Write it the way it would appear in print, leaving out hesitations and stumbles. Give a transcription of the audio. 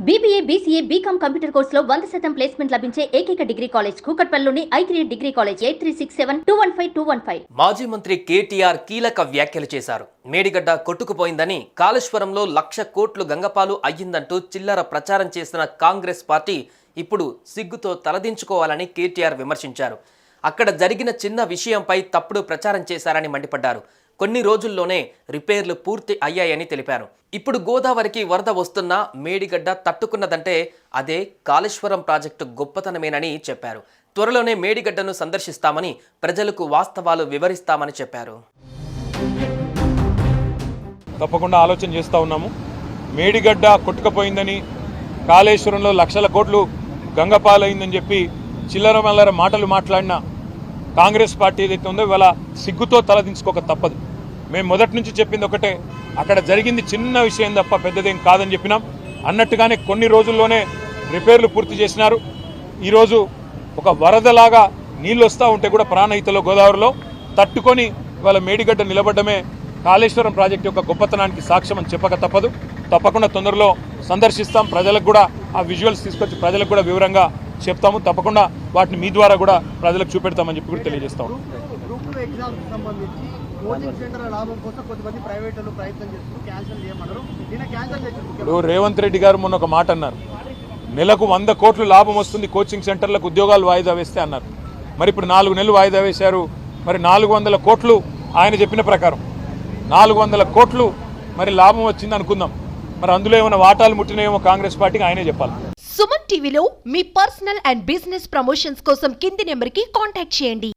BBA, BCA, BCom computer కోర్సులో 100% placement లభించే ఏకైక డిగ్రీ కాలేజ్ కూకట్పల్లిలోని I3 డిగ్రీ కాలేజ్ 8367215215. మాజీ మంత్రి కేటీఆర్ కీలక వ్యాఖ్యలు చేశారు. మేడిగడ్డ కొట్టుకుపోయిందని, కాళేశ్వరంలో 1,00,000 కోట్లు గంగపాలు అయ్యిందంటూ చిల్లర ప్రచారం చేసిన కాంగ్రెస్ పార్టీ ఇప్పుడు సిగ్గుతో తలదించుకోవాలని కేటీఆర్ విమర్శించారు. అక్కడ జరిగిన చిన్న విషయంపై తప్పుడు ప్రచారం చేశారని మండిపడ్డారు. కొన్ని రోజుల్లోనే రిపేర్లు పూర్తి అయ్యాయని తెలిపారు. ఇప్పుడు గోదావరికి వరద వస్తున్నా మేడిగడ్డ తట్టుకున్నదంటే అదే కాళేశ్వరం ప్రాజెక్టు గొప్పతనమేనని చెప్పారు. త్వరలోనే మేడిగడ్డను సందర్శిస్తామని, ప్రజలకు వాస్తవాలు వివరిస్తామని చెప్పారు. తప్పకుండా ఆలోచన చేస్తూ ఉన్నాము. మేడిగడ్డ కొట్టుకుపోయిందని, కాళేశ్వరంలో 1,00,000 కోట్లు గంగపాలైందని చెప్పి చిల్లర మల్లర మాటలు మాట్లాడిన కాంగ్రెస్ పార్టీ ఏదైతే ఉందో ఇవాళ సిగ్గుతో తలదించుకోక తప్పదు. మేము మొదటి నుంచి చెప్పింది ఒకటే, అక్కడ జరిగింది చిన్న విషయం తప్ప పెద్దదేం కాదని చెప్పినాం. అన్నట్టుగానే కొన్ని రోజుల్లోనే రిపేర్లు పూర్తి చేసినారు. ఈరోజు ఒక వరదలాగా నీళ్ళు వస్తూ ఉంటే కూడా ప్రాణహితలో గోదావరిలో తట్టుకొని ఇవాళ మేడిగడ్డ నిలబడ్డమే కాళేశ్వరం ప్రాజెక్టు యొక్క గొప్పతనానికి సాక్ష్యం అని చెప్పక తప్పదు. తప్పకుండా తొందరలో సందర్శిస్తాం. ప్రజలకు కూడా ఆ విజువల్స్ తీసుకొచ్చి ప్రజలకు కూడా వివరంగా చెప్తాము. తప్పకుండా వాటిని మీ ద్వారా కూడా ప్రజలకు చూపెడతామని చెప్పి కూడా తెలియజేస్తాము. ఇప్పుడు రేవంత్ రెడ్డి గారు మొన్న ఒక మాట అన్నారు, నెలకు 100 కోట్లు లాభం వస్తుంది కోచింగ్ సెంటర్లకు ఉద్యోగాలు వాయిదా వేస్తే అన్నారు. మరి ఇప్పుడు 4 నెలలు వాయిదా వేశారు. మరి 400 కోట్లు ఆయన చెప్పిన ప్రకారం 400 కోట్లు మరి లాభం వచ్చింది అనుకుందాం. మరి అందులో ఏమైనా వాటాలు ముట్టినాయేమో కాంగ్రెస్ పార్టీకి ఆయనే చెప్పాలి. సుమన్ టీవీలో మీ పర్సనల్ అండ్ బిజినెస్ ప్రమోషన్స్ కోసం కింది నెంబర్కి కాంటాక్ట్ చేయండి.